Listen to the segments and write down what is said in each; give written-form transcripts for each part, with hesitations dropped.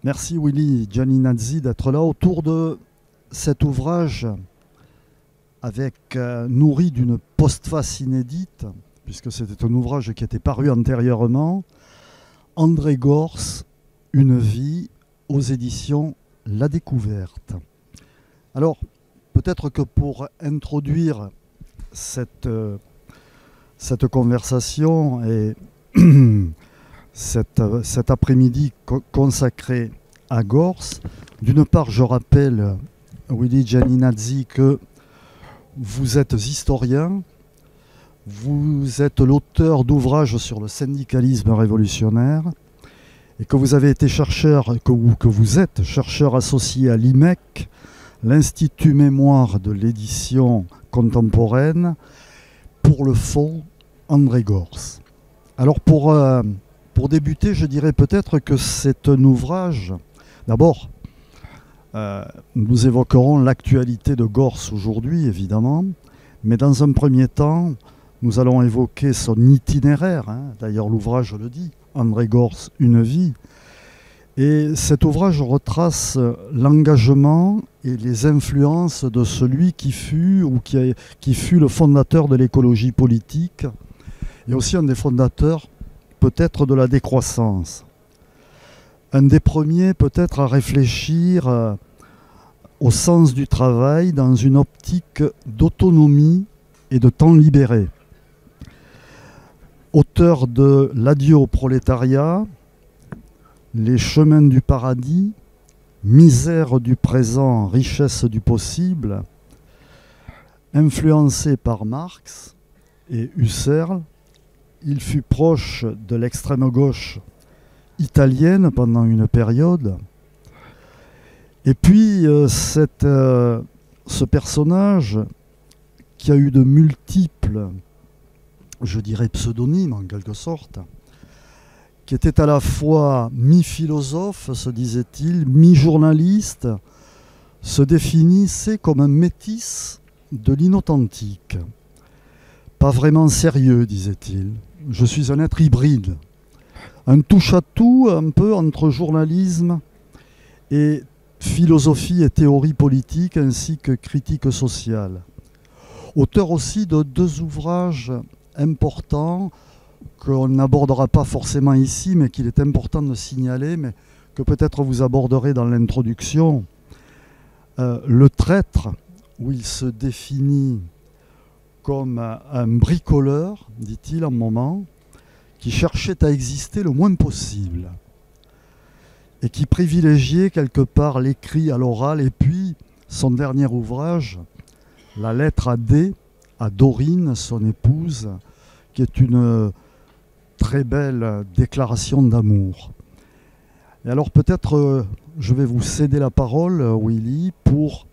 Merci Willy Gianinazzi d'être là autour de cet ouvrage nourri d'une postface inédite, puisque c'était un ouvrage qui était paru antérieurement, André Gorz, Une vie, aux éditions La Découverte. Alors, peut-être que pour introduire cette conversation et cet après-midi consacré à Gorz, d'une part, je rappelle, Willy Gianinazzi, que vous êtes historien, vous êtes l'auteur d'ouvrages sur le syndicalisme révolutionnaire et que vous avez été chercheur, que vous êtes chercheur associé à l'IMEC, l'Institut Mémoire de l'édition contemporaine, pour le fonds André Gorz. Alors pour débuter, je dirais peut-être que c'est un ouvrage, d'abord, nous évoquerons l'actualité de Gorz aujourd'hui, évidemment, mais dans un premier temps, nous allons évoquer son itinéraire. D'ailleurs, l'ouvrage le dit, André Gorz, Une vie. Et cet ouvrage retrace l'engagement et les influences de celui qui fut le fondateur de l'écologie politique et aussi un des fondateurs peut-être de la décroissance. Un des premiers peut-être à réfléchir au sens du travail dans une optique d'autonomie et de temps libéré. Auteur de L'adieu au prolétariat, Les chemins du paradis, Misère du présent, richesse du possible, influencé par Marx et Husserl, il fut proche de l'extrême gauche italienne pendant une période. Et puis, ce personnage qui a eu de multiples, je dirais pseudonymes en quelque sorte, qui était à la fois mi-philosophe, se disait-il, mi-journaliste, se définissait comme un métis de l'inauthentique. Pas vraiment sérieux, disait-il. Je suis un être hybride. Un touche-à-tout un peu entre journalisme et philosophie et théorie politique ainsi que critique sociale. Auteur aussi de 2 ouvrages importants qu'on n'abordera pas forcément ici, mais qu'il est important de signaler, mais que peut-être vous aborderez dans l'introduction. Le traître, où il se définit comme un bricoleur, dit-il un moment, qui cherchait à exister le moins possible et qui privilégiait quelque part l'écrit à l'oral, et puis son dernier ouvrage, La lettre à Dorine, son épouse, qui est une très belle déclaration d'amour. Et alors peut-être je vais vous céder la parole, Willy, pour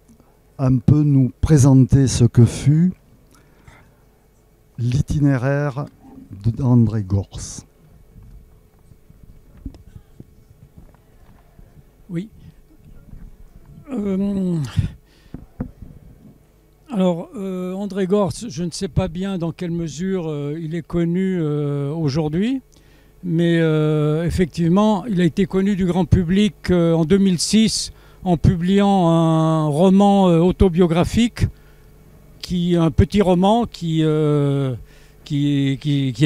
un peu nous présenter ce que fut l'itinéraire d'André Gorz. Oui. Alors, André Gorz, je ne sais pas bien dans quelle mesure il est connu aujourd'hui, mais effectivement, il a été connu du grand public en 2006 en publiant un roman autobiographique, un petit roman qui est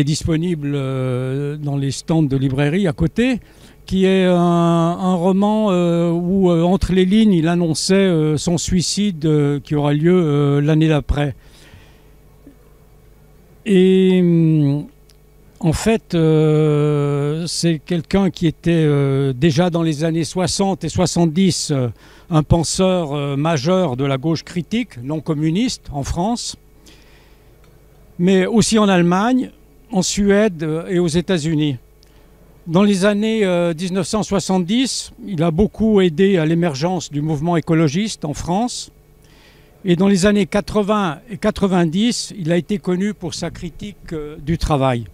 disponible dans les stands de librairie à côté, qui est un roman où, entre les lignes, il annonçait son suicide qui aura lieu l'année d'après. Et en fait, c'est quelqu'un qui était déjà dans les années 60 et 70 un penseur majeur de la gauche critique, non communiste, en France, mais aussi en Allemagne, en Suède et aux États-Unis. Dans les années 1970, il a beaucoup aidé à l'émergence du mouvement écologiste en France. Et dans les années 80 et 90, il a été connu pour sa critique du travail.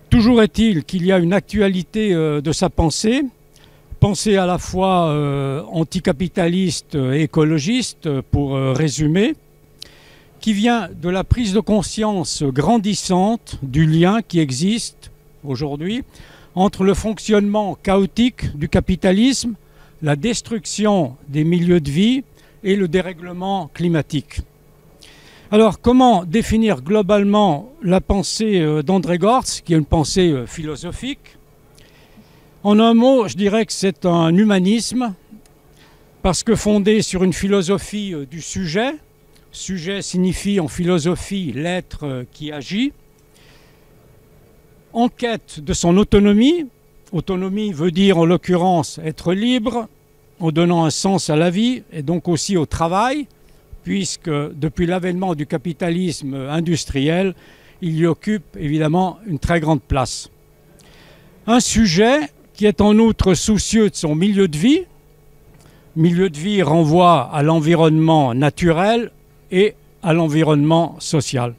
Toujours est-il qu'il y a une actualité de sa pensée à la fois anticapitaliste et écologiste, pour résumer, qui vient de la prise de conscience grandissante du lien qui existe aujourd'hui entre le fonctionnement chaotique du capitalisme, la destruction des milieux de vie et le dérèglement climatique. Alors, comment définir globalement la pensée d'André Gortz, qui est une pensée philosophique? En un mot, je dirais que c'est un humanisme, parce que fondé sur une philosophie du sujet. Sujet signifie en philosophie l'être qui agit. En quête de son autonomie. Autonomie veut dire en l'occurrence être libre, en donnant un sens à la vie et donc aussi au travail, puisque depuis l'avènement du capitalisme industriel, il y occupe évidemment une très grande place. Un sujet qui est en outre soucieux de son milieu de vie. Milieu de vie renvoie à l'environnement naturel et à l'environnement social.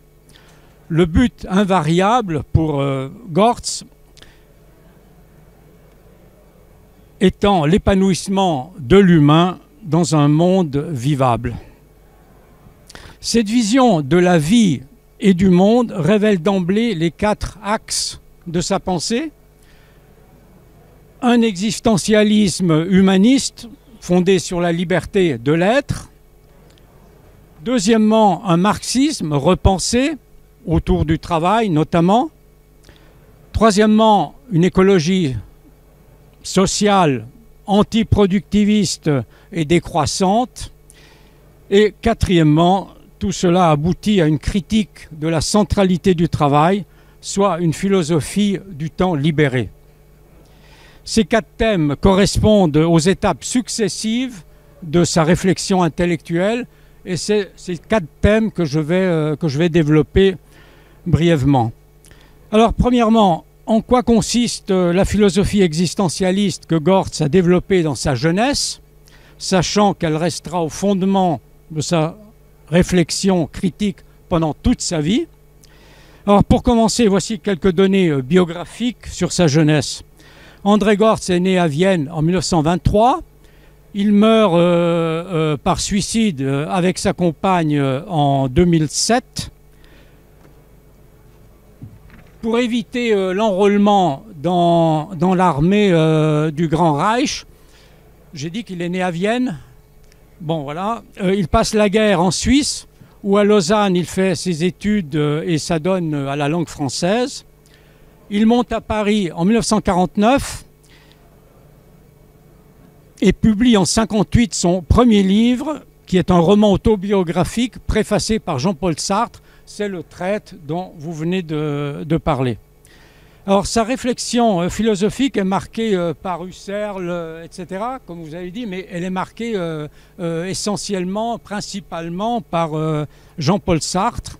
Le but invariable pour Gortz étant l'épanouissement de l'humain dans un monde vivable. Cette vision de la vie et du monde révèle d'emblée les 4 axes de sa pensée. Un existentialisme humaniste fondé sur la liberté de l'être. Deuxièmement, un marxisme repensé autour du travail notamment. Troisièmement, une écologie sociale, antiproductiviste et décroissante. Et quatrièmement, tout cela aboutit à une critique de la centralité du travail, soit une philosophie du temps libéré. Ces 4 thèmes correspondent aux étapes successives de sa réflexion intellectuelle et c'est ces 4 thèmes que je vais développer brièvement. Alors premièrement, en quoi consiste la philosophie existentialiste que Gortz a développée dans sa jeunesse, sachant qu'elle restera au fondement de sa réflexion critique pendant toute sa vie? Alors pour commencer, voici quelques données biographiques sur sa jeunesse. André Gortz est né à Vienne en 1923. Il meurt par suicide avec sa compagne en 2007. Pour éviter l'enrôlement dans l'armée du Grand Reich, j'ai dit qu'il est né à Vienne. Bon, voilà. Il passe la guerre en Suisse, où à Lausanne, il fait ses études et s'adonne à la langue française. Il monte à Paris en 1949 et publie en 1958 son premier livre, qui est un roman autobiographique préfacé par Jean-Paul Sartre. C'est le traite dont vous venez de parler. Alors sa réflexion philosophique est marquée par Husserl, etc., comme vous avez dit, mais elle est marquée essentiellement, principalement par Jean-Paul Sartre,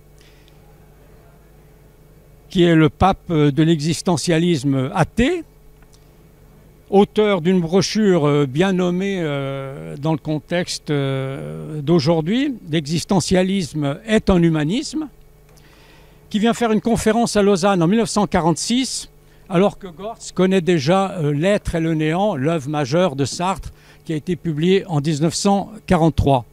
qui est le pape de l'existentialisme athée, auteur d'une brochure bien nommée dans le contexte d'aujourd'hui, L'existentialisme est un humanisme, qui vient faire une conférence à Lausanne en 1946, alors que Gortz connaît déjà L'être et le néant, l'œuvre majeure de Sartre, qui a été publiée en 1943.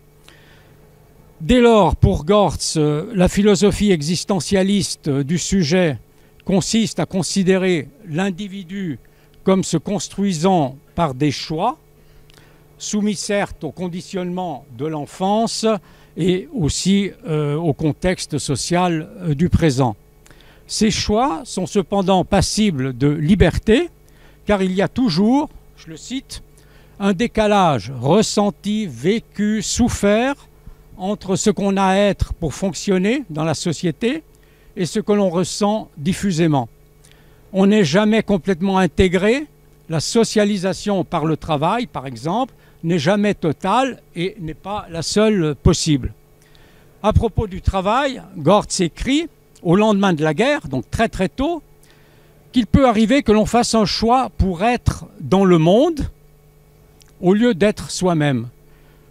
Dès lors, pour Gortz, la philosophie existentialiste du sujet consiste à considérer l'individu comme se construisant par des choix, soumis certes au conditionnement de l'enfance et aussi au contexte social du présent. Ces choix sont cependant passibles de liberté, car il y a toujours, je le cite, un décalage ressenti, vécu, souffert entre ce qu'on a à être pour fonctionner dans la société et ce que l'on ressent diffusément. On n'est jamais complètement intégré. La socialisation par le travail, par exemple, n'est jamais totale et n'est pas la seule possible. À propos du travail, Gortz écrit, au lendemain de la guerre, donc très très tôt, qu'il peut arriver que l'on fasse un choix pour être dans le monde au lieu d'être soi-même.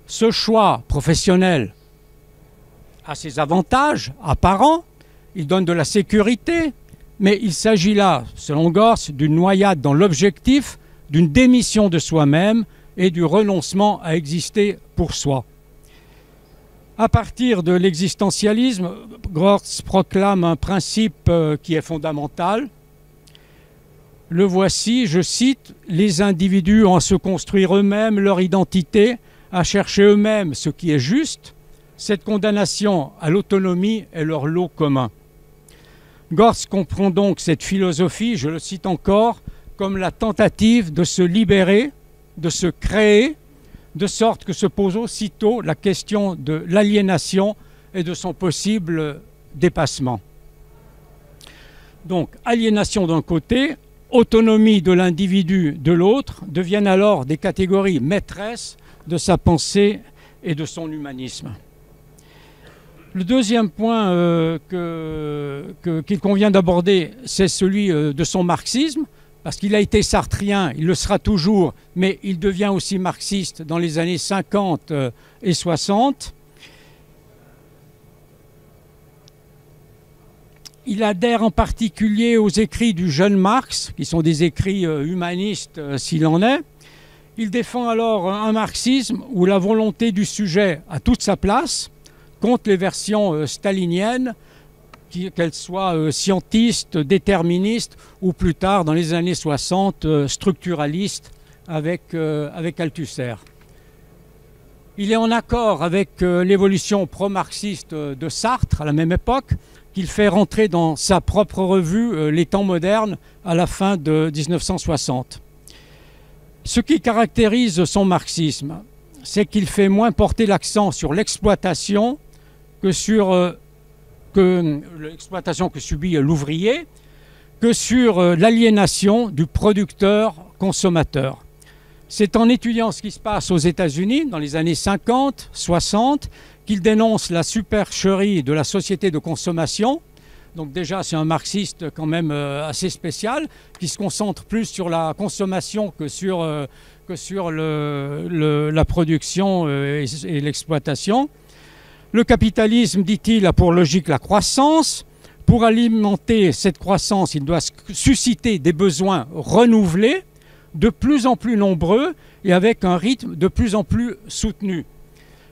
Ce choix professionnel a ses avantages apparents, il donne de la sécurité, mais il s'agit là, selon Gortz, d'une noyade dans l'objectif, d'une démission de soi-même et du renoncement à exister pour soi. À partir de l'existentialisme, Gortz proclame un principe qui est fondamental. Le voici, je cite, « Les individus ont à se construire eux-mêmes leur identité, à chercher eux-mêmes ce qui est juste. Cette condamnation à l'autonomie est leur lot commun. » Gortz comprend donc cette philosophie, je le cite encore, comme la tentative de se libérer, de se créer, de sorte que se pose aussitôt la question de l'aliénation et de son possible dépassement. Donc, aliénation d'un côté, autonomie de l'individu de l'autre deviennent alors des catégories maîtresses de sa pensée et de son humanisme. Le deuxième point qu'il convient d'aborder, c'est celui de son marxisme, parce qu'il a été sartrien, il le sera toujours, mais il devient aussi marxiste dans les années 50 et 60. Il adhère en particulier aux écrits du jeune Marx, qui sont des écrits humanistes s'il en est. Il défend alors un marxisme où la volonté du sujet a toute sa place, contre les versions staliniennes, qu'elles soient scientistes, déterministes, ou plus tard, dans les années 60, structuralistes avec Althusser. Il est en accord avec l'évolution pro-marxiste de Sartre à la même époque, qu'il fait rentrer dans sa propre revue Les Temps modernes à la fin de 1960. Ce qui caractérise son marxisme, c'est qu'il fait moins porter l'accent sur l'exploitation que sur l'exploitation que subit l'ouvrier, que sur l'aliénation du producteur-consommateur. C'est en étudiant ce qui se passe aux États-Unis dans les années 50, 60, qu'il dénonce la supercherie de la société de consommation. Donc déjà, c'est un marxiste quand même assez spécial, qui se concentre plus sur la consommation que sur la production et l'exploitation. Le capitalisme, dit-il, a pour logique la croissance. Pour alimenter cette croissance, il doit susciter des besoins renouvelés, de plus en plus nombreux et avec un rythme de plus en plus soutenu.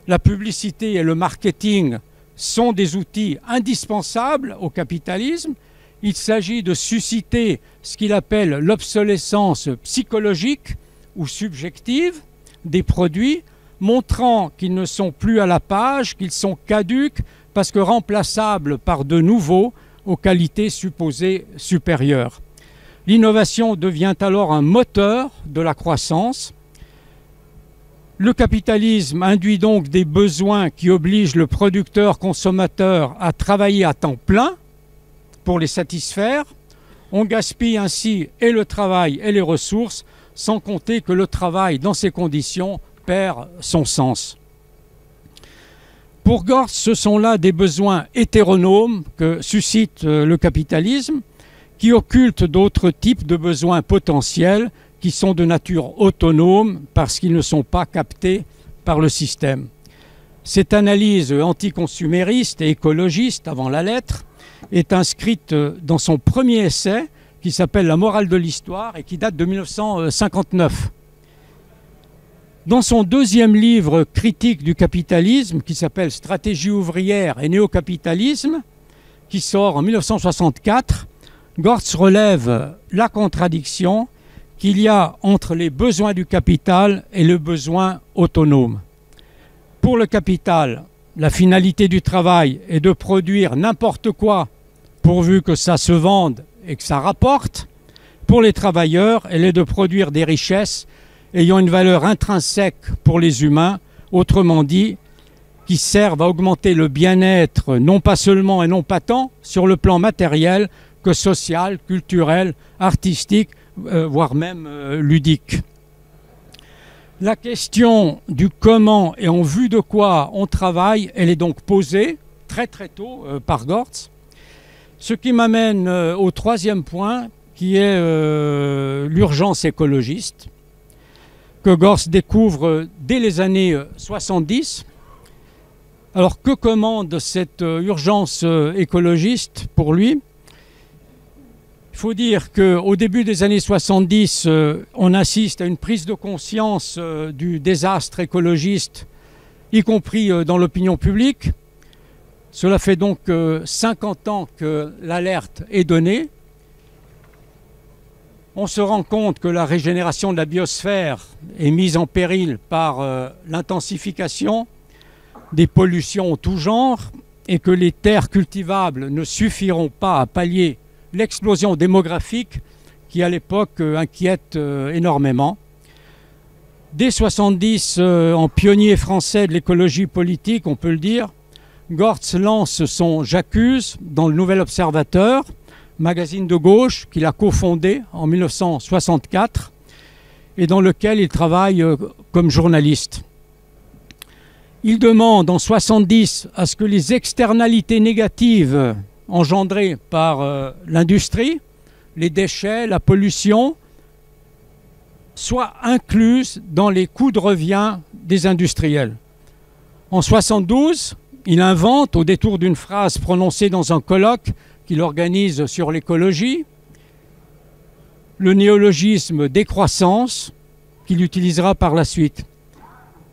La publicité et le marketing sont des outils indispensables au capitalisme. Il s'agit de susciter ce qu'il appelle l'obsolescence psychologique ou subjective des produits, montrant qu'ils ne sont plus à la page, qu'ils sont caducs parce que remplaçables par de nouveaux aux qualités supposées supérieures. L'innovation devient alors un moteur de la croissance. Le capitalisme induit donc des besoins qui obligent le producteur-consommateur à travailler à temps plein pour les satisfaire. On gaspille ainsi et le travail et les ressources, sans compter que le travail dans ces conditions perd son sens. Pour Gortz, ce sont là des besoins hétéronomes que suscite le capitalisme, qui occultent d'autres types de besoins potentiels qui sont de nature autonome parce qu'ils ne sont pas captés par le système. Cette analyse anticonsumériste et écologiste avant la lettre est inscrite dans son premier essai qui s'appelle « La morale de l'histoire » et qui date de 1959. Dans son deuxième livre critique du capitalisme, qui s'appelle « Stratégie ouvrière et néocapitalisme », qui sort en 1964, Gortz relève la contradiction qu'il y a entre les besoins du capital et le besoin autonome. Pour le capital, la finalité du travail est de produire n'importe quoi pourvu que ça se vende et que ça rapporte. Pour les travailleurs, elle est de produire des richesses ayant une valeur intrinsèque pour les humains, autrement dit, qui servent à augmenter le bien-être, non pas seulement et non pas tant sur le plan matériel que social, culturel, artistique, voire même ludique. La question du comment et en vue de quoi on travaille, elle est donc posée très très tôt par Gortz. Ce qui m'amène au troisième point, qui est l'urgence écologiste, que Gortz découvre dès les années 70. Alors que commande cette urgence écologiste pour lui ? Il faut dire qu'au début des années 70, on assiste à une prise de conscience du désastre écologiste, y compris dans l'opinion publique. Cela fait donc 50 ans que l'alerte est donnée. On se rend compte que la régénération de la biosphère est mise en péril par l'intensification des pollutions en tout genre et que les terres cultivables ne suffiront pas à pallier l'explosion démographique qui, à l'époque, inquiète énormément. Dès 1970, en pionnier français de l'écologie politique, on peut le dire, Gortz lance son J'accuse dans le Nouvel Observateur, magazine de gauche qu'il a cofondé en 1964 et dans lequel il travaille comme journaliste. Il demande en 1970 à ce que les externalités négatives engendrées par l'industrie, les déchets, la pollution, soient incluses dans les coûts de revient des industriels. En 1972, il invente, au détour d'une phrase prononcée dans un colloque qu'il organise sur l'écologie, le néologisme décroissance qu'il utilisera par la suite.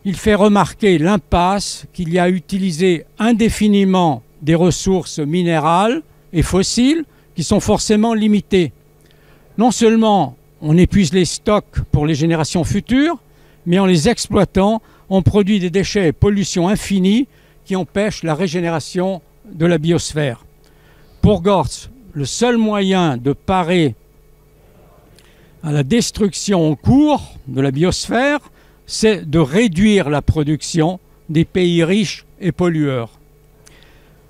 Il fait remarquer l'impasse qu'il y a à utiliser indéfiniment des ressources minérales et fossiles qui sont forcément limitées. Non seulement on épuise les stocks pour les générations futures, mais en les exploitant, on produit des déchets et pollutions infinies qui empêchent la régénération de la biosphère. Pour Gortz, le seul moyen de parer à la destruction en cours de la biosphère, c'est de réduire la production des pays riches et pollueurs.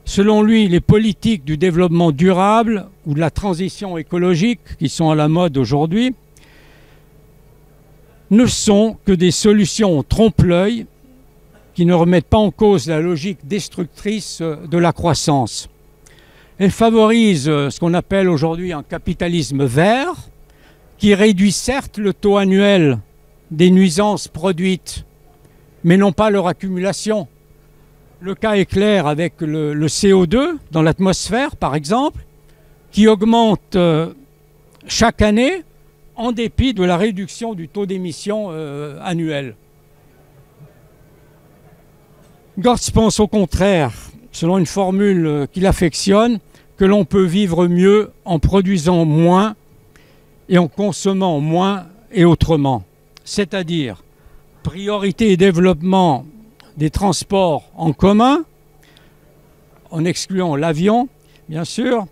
Selon lui, les politiques du développement durable ou de la transition écologique, qui sont à la mode aujourd'hui, ne sont que des solutions trompe-l'œil qui ne remettent pas en cause la logique destructrice de la croissance. Elles favorisent ce qu'on appelle aujourd'hui un capitalisme vert, qui réduit certes le taux annuel des nuisances produites, mais non pas leur accumulation. Le cas est clair avec le CO2 dans l'atmosphère, par exemple, qui augmente chaque année en dépit de la réduction du taux d'émission annuel. Gortz pense au contraire, selon une formule qu'il affectionne, que l'on peut vivre mieux en produisant moins et en consommant moins et autrement. C'est-à-dire priorité et développement des transports en commun, en excluant l'avion, bien sûr,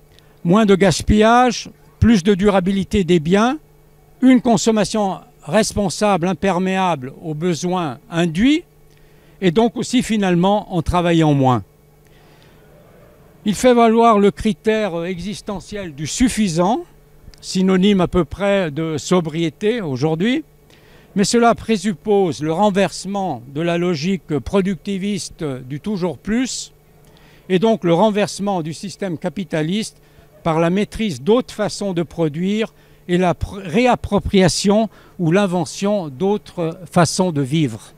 moins de gaspillage, plus de durabilité des biens, une consommation responsable, imperméable aux besoins induits, et donc aussi finalement en travaillant moins. Il fait valoir le critère existentiel du suffisant, synonyme à peu près de sobriété aujourd'hui, mais cela présuppose le renversement de la logique productiviste du toujours plus et donc le renversement du système capitaliste par la maîtrise d'autres façons de produire et la réappropriation ou l'invention d'autres façons de vivre.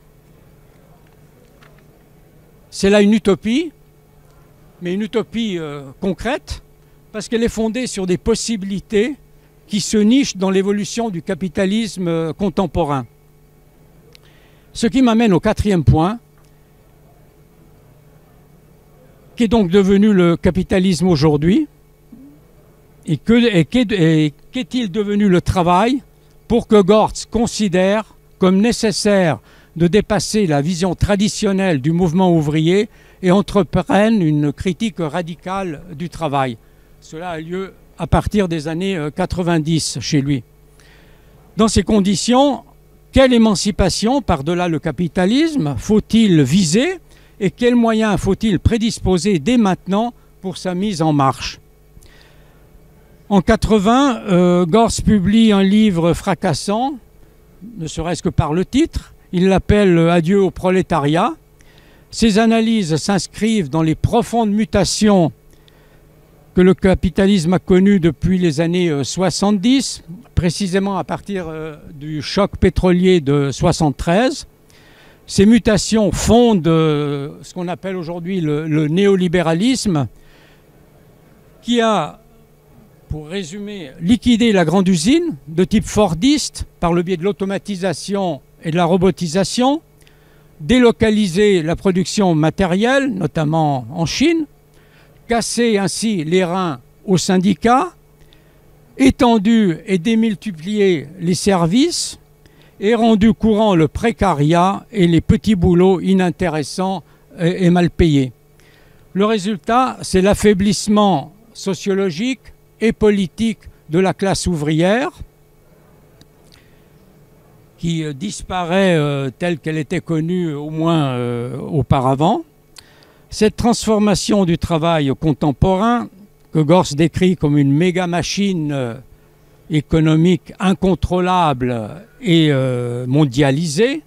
C'est là une utopie, mais une utopie concrète, parce qu'elle est fondée sur des possibilités qui se nichent dans l'évolution du capitalisme contemporain. Ce qui m'amène au quatrième point, qui est donc devenu le capitalisme aujourd'hui, et qu'est-il devenu le travail pour que Gortz considère comme nécessaire de dépasser la vision traditionnelle du mouvement ouvrier et entreprenne une critique radicale du travail. Cela a lieu à partir des années 90 chez lui. Dans ces conditions, quelle émancipation par-delà le capitalisme faut-il viser et quels moyens faut-il prédisposer dès maintenant pour sa mise en marche? En 1980, Gortz publie un livre fracassant, ne serait-ce que par le titre. Il l'appelle « Adieu au prolétariat ». Ses analyses s'inscrivent dans les profondes mutations que le capitalisme a connues depuis les années 70, précisément à partir du choc pétrolier de 1973. Ces mutations fondent ce qu'on appelle aujourd'hui le néolibéralisme, qui a, pour résumer, liquidé la grande usine de type fordiste par le biais de l'automatisation et de la robotisation, délocaliser la production matérielle, notamment en Chine, casser ainsi les reins aux syndicats, étendu et démultiplié les services et rendu courant le précariat et les petits boulots inintéressants et mal payés. Le résultat, c'est l'affaiblissement sociologique et politique de la classe ouvrière qui disparaît telle qu'elle était connue au moins auparavant. Cette transformation du travail contemporain, que Gortz décrit comme une méga-machine économique incontrôlable et mondialisée,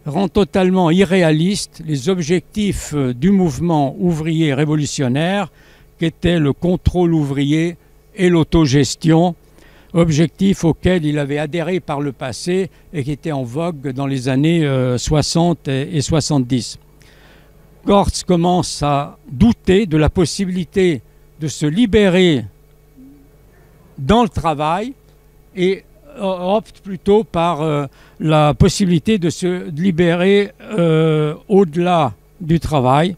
rend totalement irréalistes les objectifs du mouvement ouvrier révolutionnaire qu'étaient le contrôle ouvrier et l'autogestion, objectifs auxquels il avait adhéré par le passé et qui étaient en vogue dans les années 60 et 70. Gortz commence à douter de la possibilité de se libérer dans le travail et opte plutôt par la possibilité de se libérer au-delà du travail.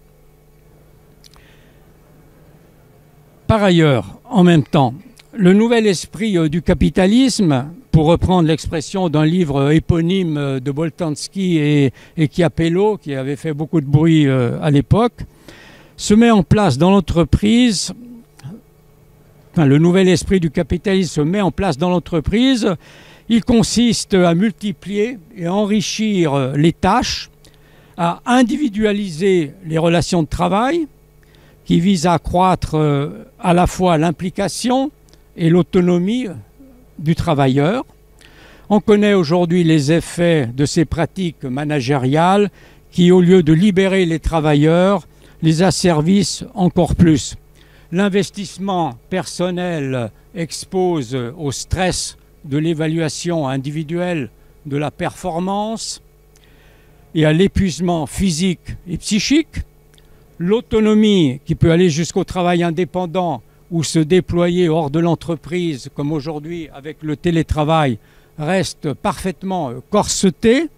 Par ailleurs, en même temps, le nouvel esprit du capitalisme, pour reprendre l'expression d'un livre éponyme de Boltanski et Chiapello, qui avait fait beaucoup de bruit à l'époque, se met en place dans l'entreprise. Enfin, le nouvel esprit du capitalisme se met en place dans l'entreprise. Il consiste à multiplier et enrichir les tâches, à individualiser les relations de travail, qui visent à accroître à la fois l'implication et l'autonomie du travailleur. On connaît aujourd'hui les effets de ces pratiques managériales qui, au lieu de libérer les travailleurs, les asservissent encore plus. L'investissement personnel expose au stress de l'évaluation individuelle de la performance et à l'épuisement physique et psychique. L'autonomie qui peut aller jusqu'au travail indépendant ou se déployer hors de l'entreprise, comme aujourd'hui avec le télétravail, reste parfaitement corsetée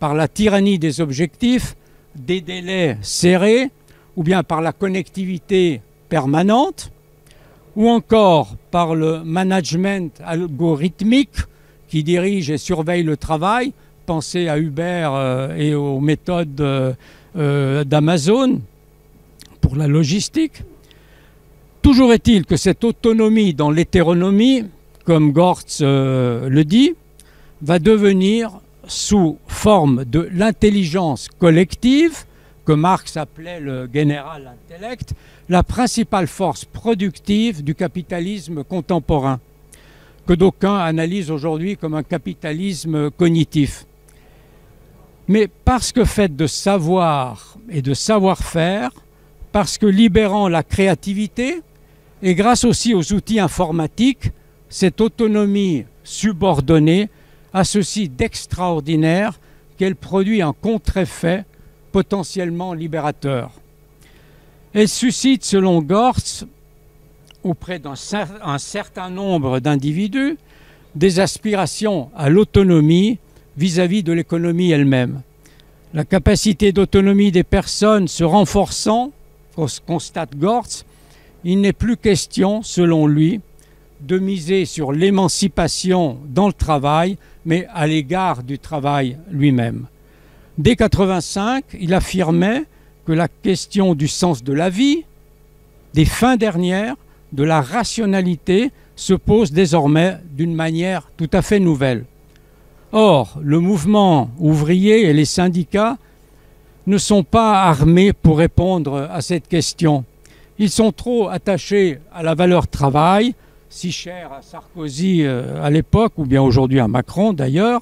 par la tyrannie des objectifs, des délais serrés, ou bien par la connectivité permanente, ou encore par le management algorithmique qui dirige et surveille le travail. Pensez à Uber et aux méthodes d'Amazon pour la logistique. Toujours est-il que cette autonomie dans l'hétéronomie, comme Gortz le dit, va devenir sous forme de l'intelligence collective, que Marx appelait le General Intellect, la principale force productive du capitalisme contemporain, que d'aucuns analysent aujourd'hui comme un capitalisme cognitif. Mais parce que fait de savoir et de savoir-faire, parce que libérant la créativité, et grâce aussi aux outils informatiques, cette autonomie subordonnée a ceci d'extraordinaire qu'elle produit un contre-effet potentiellement libérateur. Elle suscite, selon Gortz, auprès d'un certain nombre d'individus, des aspirations à l'autonomie vis-à-vis de l'économie elle-même. La capacité d'autonomie des personnes se renforçant, constate Gortz, il n'est plus question, selon lui, de miser sur l'émancipation dans le travail, mais à l'égard du travail lui-même. Dès 1985, il affirmait que la question du sens de la vie, des fins dernières, de la rationalité, se pose désormais d'une manière tout à fait nouvelle. Or, le mouvement ouvrier et les syndicats ne sont pas armés pour répondre à cette question. Ils sont trop attachés à la valeur travail, si chère à Sarkozy à l'époque, ou bien aujourd'hui à Macron d'ailleurs.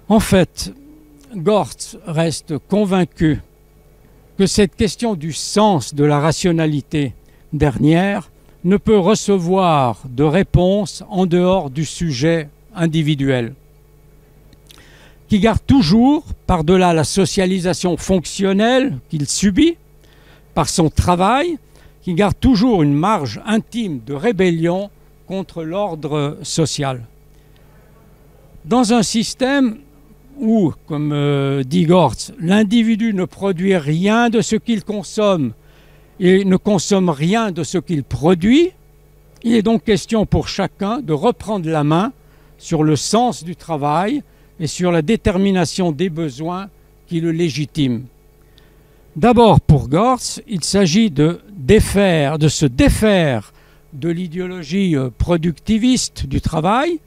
En fait, Gortz reste convaincu que cette question du sens de la rationalité dernière ne peut recevoir de réponse en dehors du sujet individuel, qui garde toujours, par-delà la socialisation fonctionnelle qu'il subit par son travail, qui garde toujours une marge intime de rébellion contre l'ordre social. Dans un système où, comme dit Gortz, l'individu ne produit rien de ce qu'il consomme et ne consomme rien de ce qu'il produit, Il est donc question pour chacun de reprendre la main sur le sens du travail et sur la détermination des besoins qui le légitiment. D'abord, pour Gortz, il s'agit de se défaire de l'idéologie productiviste du travail,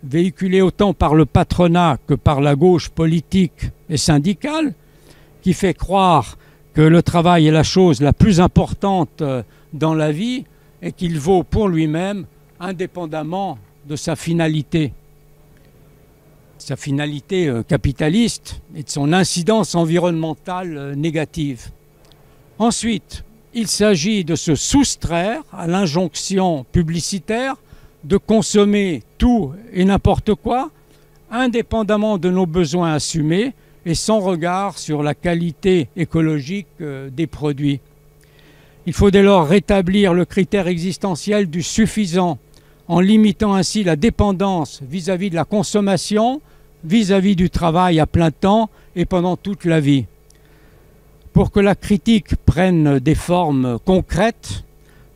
véhiculée autant par le patronat que par la gauche politique et syndicale, qui fait croire que le travail est la chose la plus importante dans la vie et qu'il vaut pour lui-même indépendamment de sa finalité capitaliste et de son incidence environnementale négative. Ensuite, il s'agit de se soustraire à l'injonction publicitaire de consommer tout et n'importe quoi, indépendamment de nos besoins assumés et sans regard sur la qualité écologique des produits. Il faut dès lors rétablir le critère existentiel du suffisant, en limitant ainsi la dépendance vis-à-vis de la consommation, vis-à-vis du travail à plein temps et pendant toute la vie. Pour que la critique prenne des formes concrètes,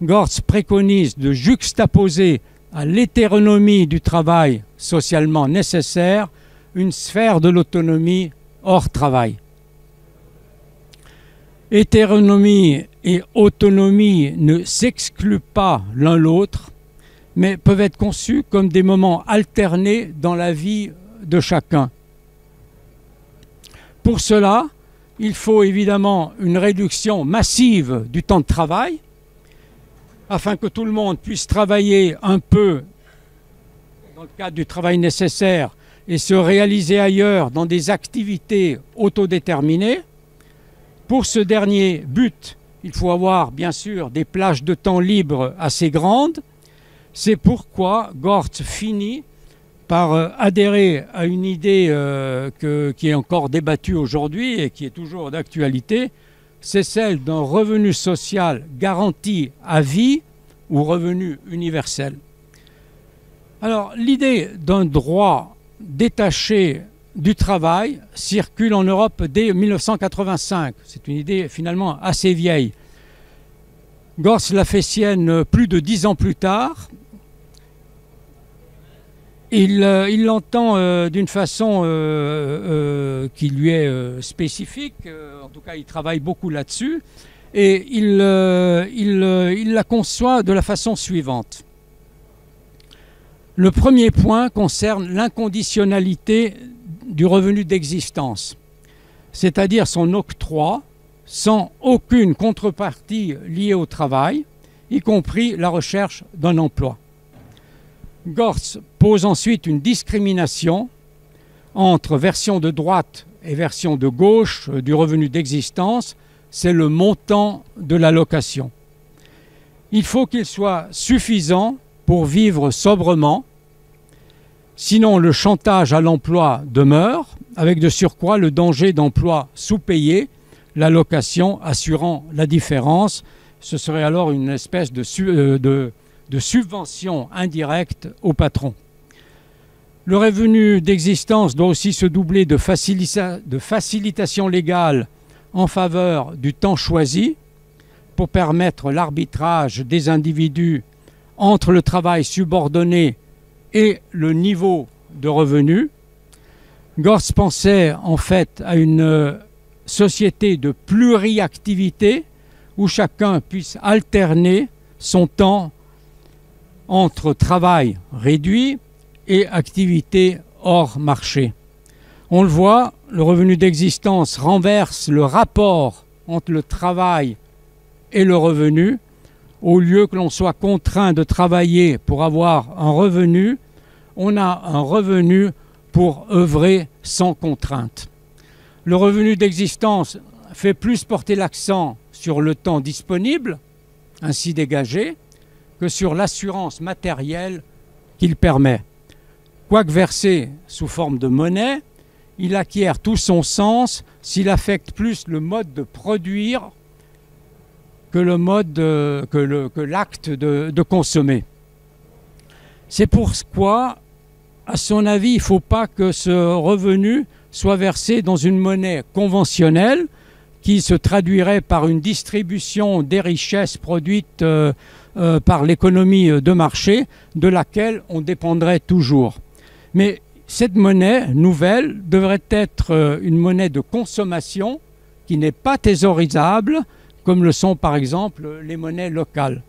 Gortz préconise de juxtaposer à l'hétéronomie du travail socialement nécessaire une sphère de l'autonomie hors travail. Hétéronomie et autonomie ne s'excluent pas l'un l'autre, mais peuvent être conçus comme des moments alternés dans la vie de chacun. Pour cela, il faut évidemment une réduction massive du temps de travail, afin que tout le monde puisse travailler un peu dans le cadre du travail nécessaire et se réaliser ailleurs dans des activités autodéterminées. Pour ce dernier but, il faut avoir bien sûr des plages de temps libre assez grandes. C'est pourquoi Gortz finit par adhérer à une idée qui est encore débattue aujourd'hui et qui est toujours d'actualité, c'est celle d'un revenu social garanti à vie ou revenu universel. Alors, l'idée d'un droit détaché du travail circule en Europe dès 1985. C'est une idée finalement assez vieille. Gortz l'a fait sienne plus de 10 ans plus tard. Il l'entend d'une façon qui lui est spécifique, en tout cas il travaille beaucoup là-dessus, et il la conçoit de la façon suivante. Le premier point concerne l'inconditionnalité du revenu d'existence, c'est-à-dire son octroi sans aucune contrepartie liée au travail, y compris la recherche d'un emploi. Gortz pose ensuite une discrimination entre version de droite et version de gauche du revenu d'existence, c'est le montant de l'allocation. Il faut qu'il soit suffisant pour vivre sobrement, sinon le chantage à l'emploi demeure, avec de surcroît le danger d'emploi sous-payé, l'allocation assurant la différence. Ce serait alors une espèce de subvention indirecte au patron. Le revenu d'existence doit aussi se doubler de facilitation légale en faveur du temps choisi pour permettre l'arbitrage des individus entre le travail subordonné et le niveau de revenu. Gortz pensait en fait à une société de pluriactivité où chacun puisse alterner son temps entre travail réduit et activité hors marché. On le voit, le revenu d'existence renverse le rapport entre le travail et le revenu. Au lieu que l'on soit contraint de travailler pour avoir un revenu, on a un revenu pour œuvrer sans contrainte. Le revenu d'existence fait plus porter l'accent sur le temps disponible, ainsi dégagé, que sur l'assurance matérielle qu'il permet. Quoique versé sous forme de monnaie, il acquiert tout son sens s'il affecte plus le mode de produire que l'acte de consommer. C'est pourquoi, à son avis, il ne faut pas que ce revenu soit versé dans une monnaie conventionnelle qui se traduirait par une distribution des richesses produites par l'économie de marché, de laquelle on dépendrait toujours. Mais cette monnaie nouvelle devrait être une monnaie de consommation qui n'est pas thésaurisable, comme le sont par exemple les monnaies locales.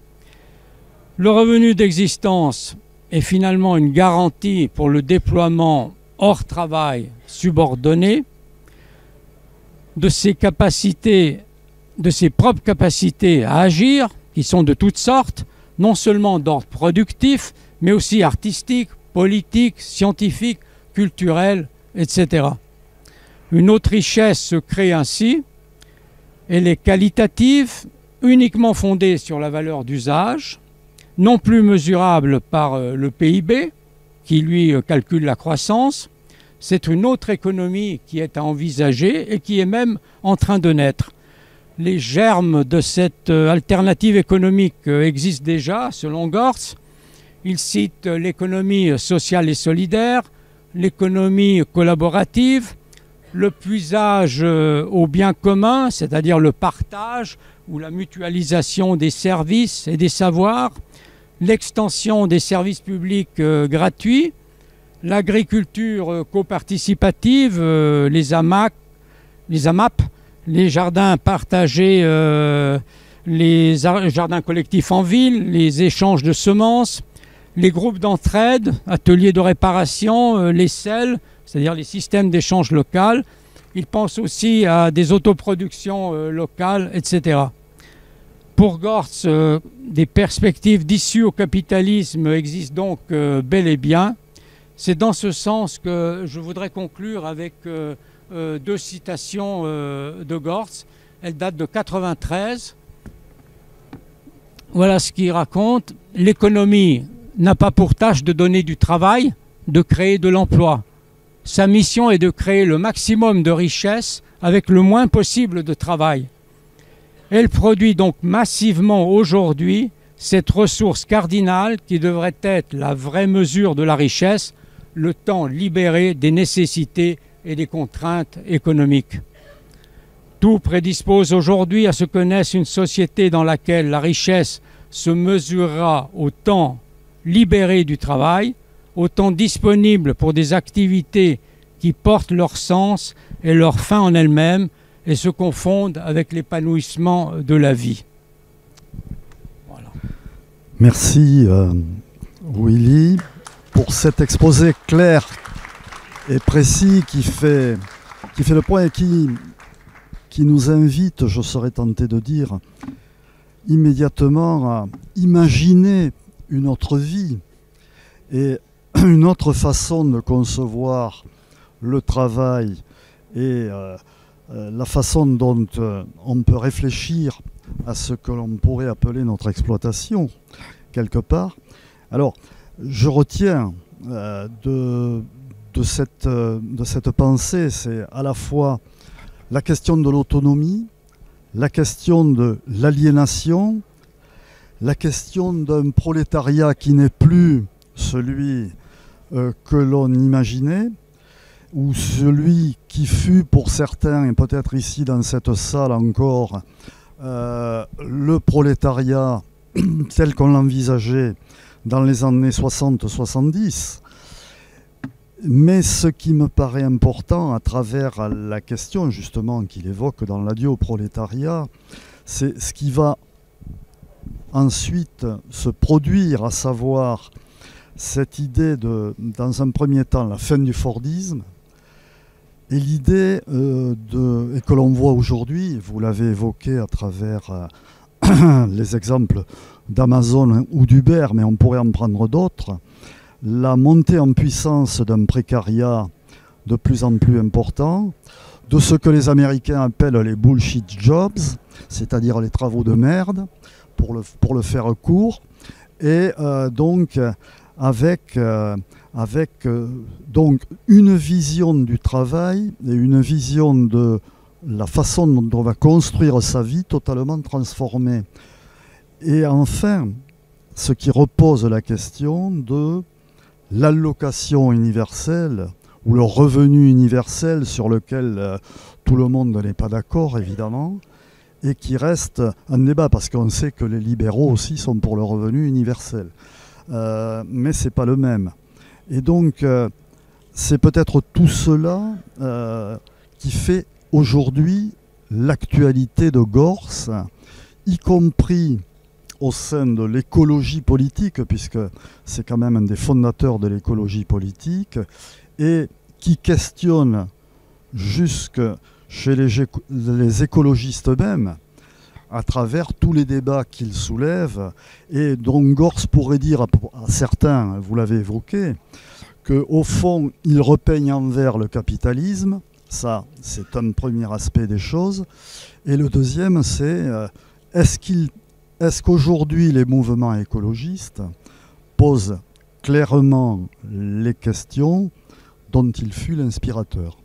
Le revenu d'existence est finalement une garantie pour le déploiement hors travail subordonné de ses capacités, de ses propres capacités à agir, qui sont de toutes sortes, non seulement d'ordre productif, mais aussi artistique, politique, scientifique, culturel, etc. Une autre richesse se crée ainsi. Elle est qualitative, uniquement fondée sur la valeur d'usage, non plus mesurable par le PIB, qui lui calcule la croissance. C'est une autre économie qui est à envisager et qui est même en train de naître. Les germes de cette alternative économique existent déjà, selon Gortz. Il cite l'économie sociale et solidaire, l'économie collaborative, le puisage au bien commun, c'est-à-dire le partage ou la mutualisation des services et des savoirs, l'extension des services publics gratuits, l'agriculture coparticipative, les AMAP, les jardins partagés, les jardins collectifs en ville, les échanges de semences, les groupes d'entraide, ateliers de réparation, les SEL, c'est-à-dire les systèmes d'échange local. Il pense aussi à des autoproductions locales, etc. Pour Gortz, des perspectives d'issue au capitalisme existent donc bel et bien. C'est dans ce sens que je voudrais conclure avec deux citations de Gortz. Elles datent de 1993. Voilà ce qu'il raconte. L'économie n'a pas pour tâche de donner du travail, de créer de l'emploi. Sa mission est de créer le maximum de richesse avec le moins possible de travail. Elle produit donc massivement aujourd'hui cette ressource cardinale qui devrait être la vraie mesure de la richesse, le temps libéré des nécessités et des contraintes économiques. Tout prédispose aujourd'hui à ce que naisse une société dans laquelle la richesse se mesurera au temps libéré du travail, au temps disponible pour des activités qui portent leur sens et leur fin en elles-mêmes et se confondent avec l'épanouissement de la vie. Voilà. Merci Willy pour cet exposé clair et précis qui fait le point et qui nous invite, je serais tenté de dire, immédiatement à imaginer une autre vie et une autre façon de concevoir le travail et la façon dont on peut réfléchir à ce que l'on pourrait appeler notre exploitation, quelque part. Alors, je retiens de cette pensée, c'est à la fois la question de l'autonomie, la question de l'aliénation, la question d'un prolétariat qui n'est plus celui que l'on imaginait, ou celui qui fut pour certains, et peut-être ici dans cette salle encore, le prolétariat tel qu'on l'envisageait dans les années 60-70. Mais ce qui me paraît important à travers la question justement qu'il évoque dans l'adieu au prolétariat, c'est ce qui va ensuite se produire, à savoir cette idée de, dans un premier temps, la fin du Fordisme, et l'idée et que l'on voit aujourd'hui, vous l'avez évoqué à travers les exemples d'Amazon ou d'Uber, mais on pourrait en prendre d'autres, la montée en puissance d'un précariat de plus en plus important, de ce que les Américains appellent les bullshit jobs, c'est-à-dire les travaux de merde, pour le faire court, et donc avec donc une vision du travail et une vision de la façon dont on va construire sa vie totalement transformée. Et enfin, ce qui repose la question de l'allocation universelle ou le revenu universel sur lequel tout le monde n'est pas d'accord, évidemment, et qui reste un débat, parce qu'on sait que les libéraux aussi sont pour le revenu universel. Mais ce n'est pas le même. Et donc, c'est peut-être tout cela qui fait aujourd'hui l'actualité de Gorce, y compris au sein de l'écologie politique, puisque c'est quand même un des fondateurs de l'écologie politique, et qui questionne jusque chez les écologistes eux-mêmes, à travers tous les débats qu'il soulève, et dont Gorce pourrait dire à certains, vous l'avez évoqué, qu'au fond, il repeigne en vert le capitalisme. Ça, c'est un premier aspect des choses. Et le deuxième, c'est est-ce qu'aujourd'hui les mouvements écologistes posent clairement les questions dont il fut l'inspirateur?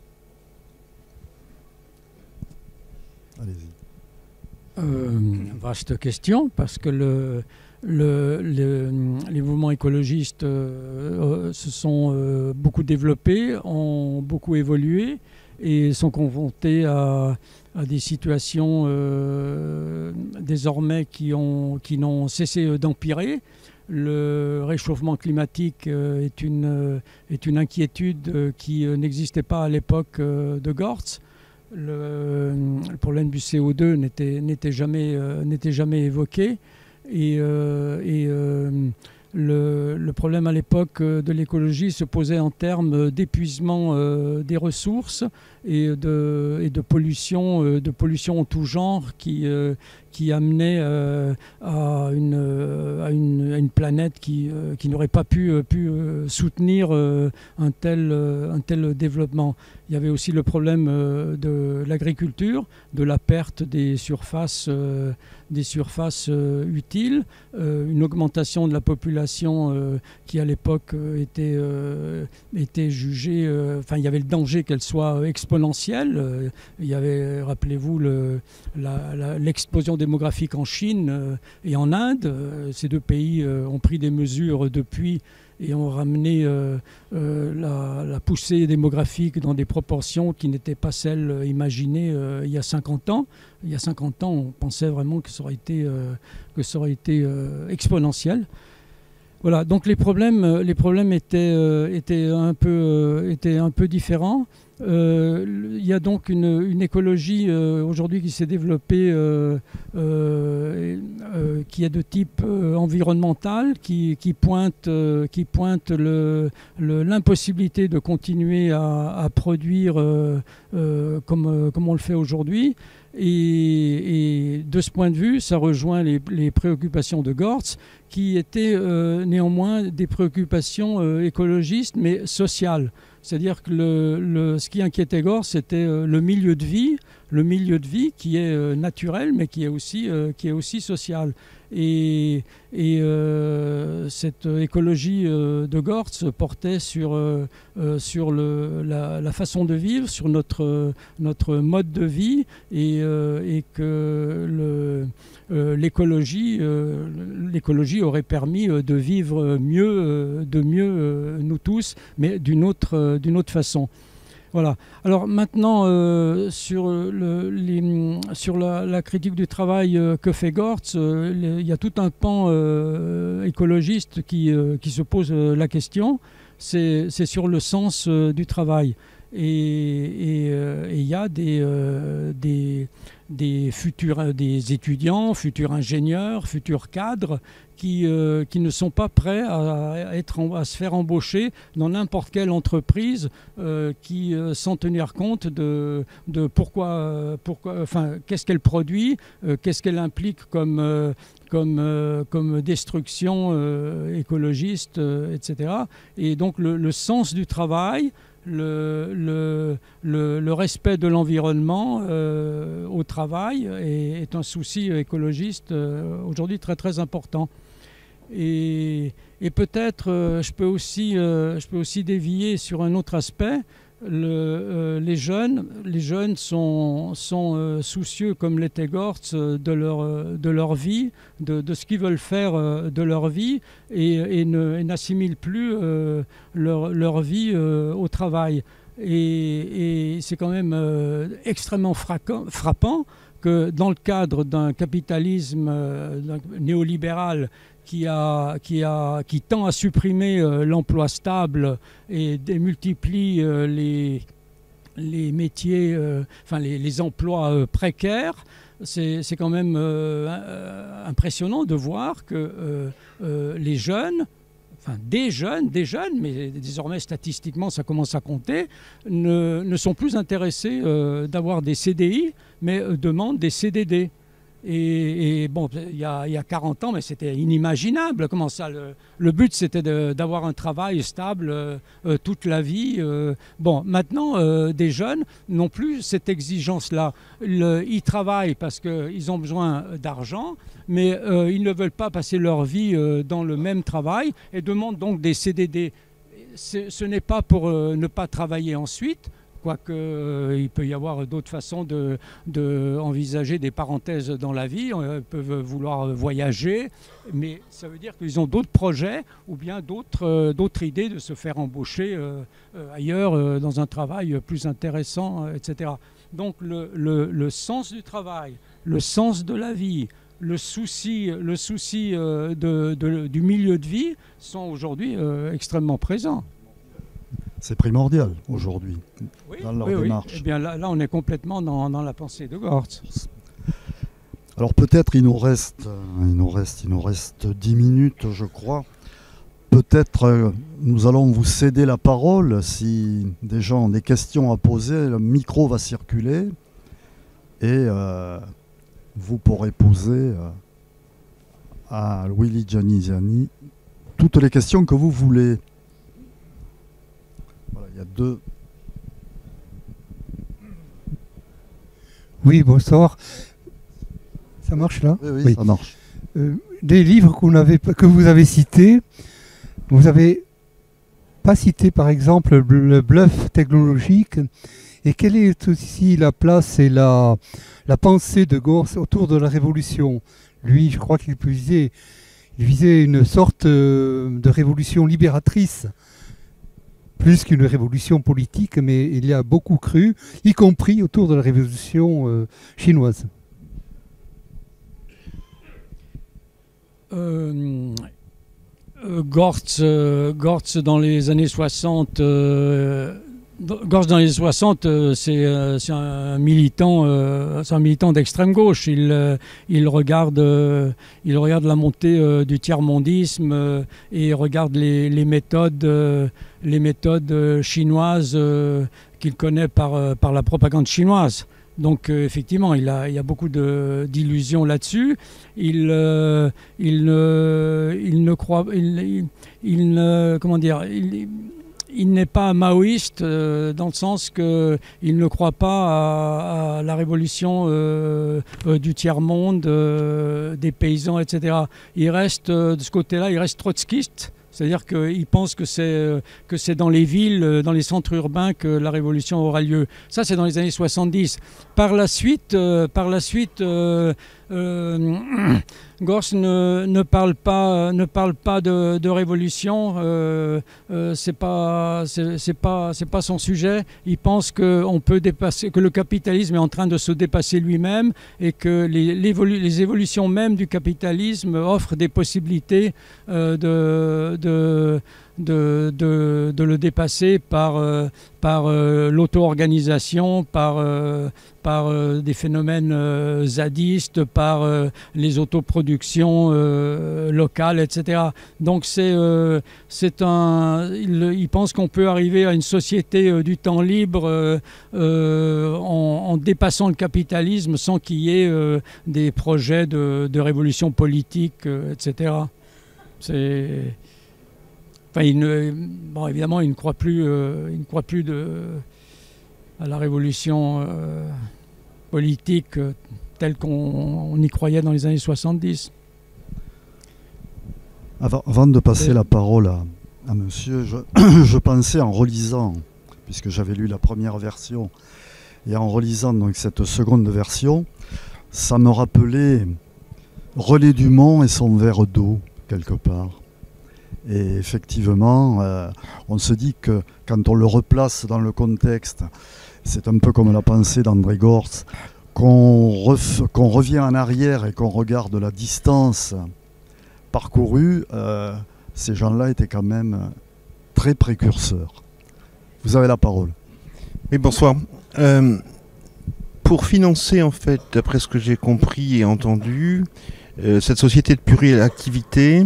Allez-y. Vaste question, parce que les mouvements écologistes se sont beaucoup développés, ont beaucoup évolué et sont confrontés à des situations désormais qui n'ont cessé d'empirer. Le réchauffement climatique est une inquiétude qui n'existait pas à l'époque de Gortz. Le problème du CO2 n'était jamais évoqué. Et le problème à l'époque de l'écologie se posait en termes d'épuisement des ressources et de pollution en tout genre qui amenait à une planète qui n'aurait pas pu soutenir un tel développement. Il y avait aussi le problème de l'agriculture, de la perte des surfaces utiles, une augmentation de la population qui à l'époque était jugée, il y avait le danger qu'elle soit exponentielle. Il y avait, rappelez-vous, l'explosion démographique en Chine et en Inde. Ces deux pays ont pris des mesures depuis et ont ramené la poussée démographique dans des proportions qui n'étaient pas celles imaginées il y a 50 ans. Il y a 50 ans, on pensait vraiment que ça aurait été exponentiel. Voilà, donc les problèmes étaient un peu différents. Il y a donc une écologie aujourd'hui qui s'est développée, qui est de type environnemental, qui pointe l'impossibilité de continuer à produire comme on le fait aujourd'hui. Et de ce point de vue, ça rejoint les préoccupations de Gortz, qui étaient néanmoins des préoccupations écologistes, mais sociales. C'est-à-dire que ce qui inquiétait Gortz, c'était le milieu de vie qui est naturel, mais qui est aussi social. Et cette écologie de Gortz portait sur la façon de vivre, sur notre mode de vie, et que l'écologie aurait permis de vivre mieux, nous tous, mais d'une autre façon. Voilà. Alors maintenant, sur la critique du travail que fait Gortz, il y a tout un pan écologiste qui se pose la question. C'est sur le sens du travail. Et il y a des étudiants, futurs ingénieurs, futurs cadres qui ne sont pas prêts à se faire embaucher dans n'importe quelle entreprise sans tenir compte de pourquoi, qu'est-ce qu'elle produit, qu'est-ce qu'elle implique comme destruction écologiste, etc. Et donc le sens du travail, le respect de l'environnement au travail est un souci écologiste aujourd'hui très très important. Et peut-être je peux aussi dévier sur un autre aspect. Les jeunes sont soucieux, comme l'était Gortz, de leur vie, de ce qu'ils veulent faire de leur vie, et n'assimilent plus leur vie au travail. Et c'est quand même extrêmement frappant que dans le cadre d'un capitalisme néolibéral qui tend à supprimer l'emploi stable et démultiplie les métiers, les emplois précaires, c'est quand même impressionnant de voir que les jeunes, des jeunes, mais désormais statistiquement ça commence à compter, ne sont plus intéressés d'avoir des CDI, mais demandent des CDD. Et bon, il y a 40 ans, mais c'était inimaginable. Comment ça, le but, c'était d'avoir un travail stable toute la vie. Bon, maintenant, des jeunes n'ont plus cette exigence-là. Ils travaillent parce qu'ils ont besoin d'argent, mais ils ne veulent pas passer leur vie dans le même travail et demandent donc des CDD. Ce n'est pas pour ne pas travailler ensuite, quoique il peut y avoir d'autres façons d'envisager des parenthèses dans la vie. Ils peuvent vouloir voyager, mais ça veut dire qu'ils ont d'autres projets ou bien d'autres idées de se faire embaucher ailleurs dans un travail plus intéressant, etc. Donc le sens du travail, le sens de la vie, le souci du milieu de vie sont aujourd'hui extrêmement présents. C'est primordial aujourd'hui dans leur démarche. Eh bien, là, on est complètement dans la pensée de Gortz. Alors peut-être il nous reste 10 minutes, je crois. Peut-être nous allons vous céder la parole. Si des gens ont des questions à poser, le micro va circuler et vous pourrez poser à Willy Gianniziani toutes les questions que vous voulez. Voilà, il y a deux. Oui, bonsoir. Ça marche là ? Oui, ça marche. Des livres que vous avez cités, vous n'avez pas cité par exemple le bluff technologique. Et quelle est aussi la place et la pensée de Gortz autour de la révolution ? Lui, je crois qu'il visait une sorte de révolution libératrice, plus qu'une révolution politique, mais il y a beaucoup cru, y compris autour de la révolution chinoise. Gortz dans les années 60, c'est un militant d'extrême gauche. Il regarde la montée du tiers-mondisme et regarde les méthodes chinoises qu'il connaît par la propagande chinoise. Donc effectivement, il y a beaucoup d'illusions là-dessus. Il n'est pas maoïste dans le sens qu'il ne croit pas à la révolution du tiers-monde, des paysans, etc. Il reste, de ce côté-là, il reste trotskiste. C'est-à-dire qu'il pense que c'est dans les villes, dans les centres urbains que la révolution aura lieu. Ça, c'est dans les années 70. Par la suite, Gortz ne parle pas de révolution. C'est pas son sujet. Il pense qu'on peut dépasser, que le capitalisme est en train de se dépasser lui-même et que les évolutions même du capitalisme offrent des possibilités de le dépasser par l'auto-organisation, par des phénomènes zadistes, par les autoproductions locales, etc. Donc il pense qu'on peut arriver à une société du temps libre en dépassant le capitalisme sans qu'il y ait des projets de révolution politique, etc. Évidemment, il ne croit plus à la révolution politique telle qu'on y croyait dans les années 70. Avant de passer la parole à monsieur, je pensais en relisant, puisque j'avais lu la première version, et en relisant donc cette seconde version, ça me rappelait Relais du Mont et son verre d'eau, quelque part. Et effectivement, on se dit que quand on le replace dans le contexte, c'est un peu comme la pensée d'André Gorz, qu'on revient en arrière et qu'on regarde la distance parcourue, ces gens-là étaient quand même très précurseurs. Vous avez la parole. Oui, bonsoir. Pour financer, en fait, d'après ce que j'ai compris et entendu, cette société de plurielle activité,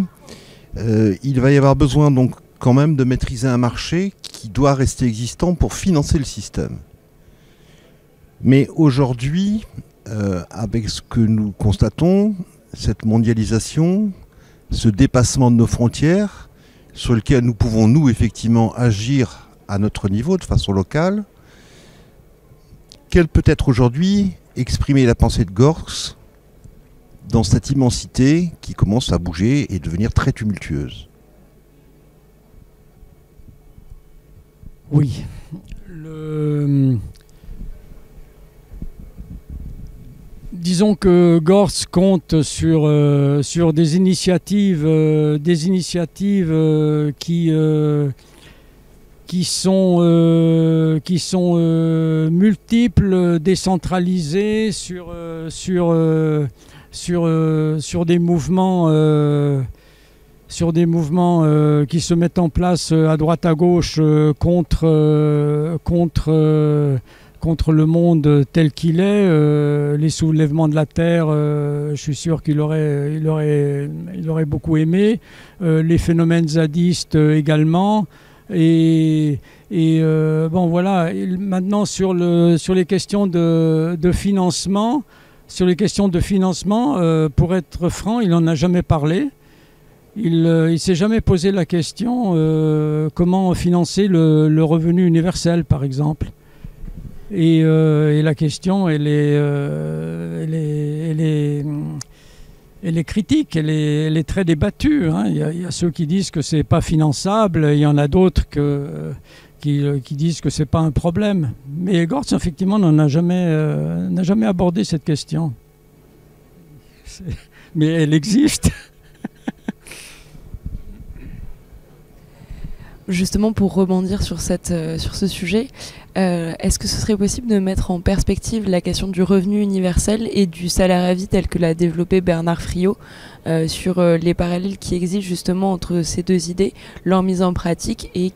il va y avoir besoin donc quand même de maîtriser un marché qui doit rester existant pour financer le système. Mais aujourd'hui, avec ce que nous constatons, cette mondialisation, ce dépassement de nos frontières, sur lequel nous pouvons, nous, effectivement, agir à notre niveau, de façon locale, quelle peut être aujourd'hui exprimer la pensée de Gorz dans cette immensité qui commence à bouger et devenir très tumultueuse? Oui. Disons que Gorz compte sur des initiatives qui sont multiples, décentralisées sur des mouvements qui se mettent en place à droite à gauche contre le monde tel qu'il est. Les soulèvements de la terre, je suis sûr qu'il aurait beaucoup aimé. Les phénomènes zadistes également. Et bon voilà. Maintenant sur les questions de financement, pour être franc, il n'en a jamais parlé. Il s'est jamais posé la question comment financer le revenu universel, par exemple. Et la question, elle est critique, elle est très débattue. Hein. Il y a ceux qui disent que c'est pas finançable, il y en a d'autres qui disent que c'est pas un problème. Mais Gorz, effectivement, n'a jamais abordé cette question. Mais elle existe. Justement, pour rebondir sur ce sujet, est-ce que ce serait possible de mettre en perspective la question du revenu universel et du salaire à vie tel que l'a développé Bernard Friot, sur les parallèles qui existent justement entre ces deux idées, leur mise en pratique, et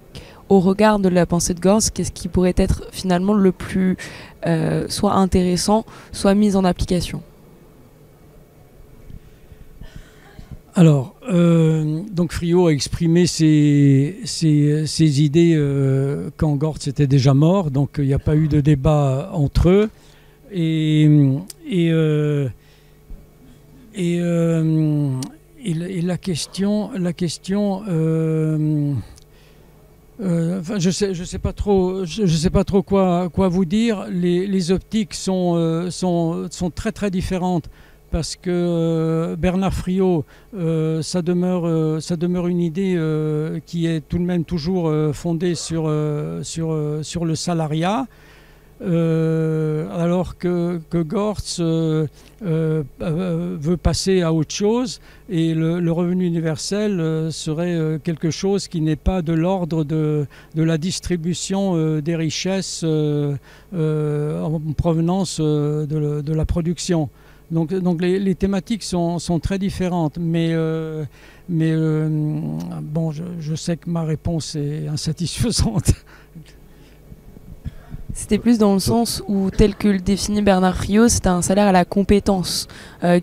au regard de la pensée de Gorz, qu'est-ce qui pourrait être finalement le plus soit intéressant, soit mis en application? Alors, donc Friot a exprimé ses idées quand Gorz était déjà mort, donc il n'y a pas eu de débat entre eux. Et la question, enfin, je sais pas trop quoi vous dire. Les optiques sont très très différentes. Parce que Bernard Friot, ça demeure une idée qui est tout de même toujours fondée sur le salariat, alors que Gorz veut passer à autre chose, et le revenu universel serait quelque chose qui n'est pas de l'ordre de la distribution des richesses en provenance de la production. Donc les thématiques sont très différentes, mais bon, je sais que ma réponse est insatisfaisante. C'était plus dans le sens où, tel que le définit Bernard Friot, c'est un salaire à la compétence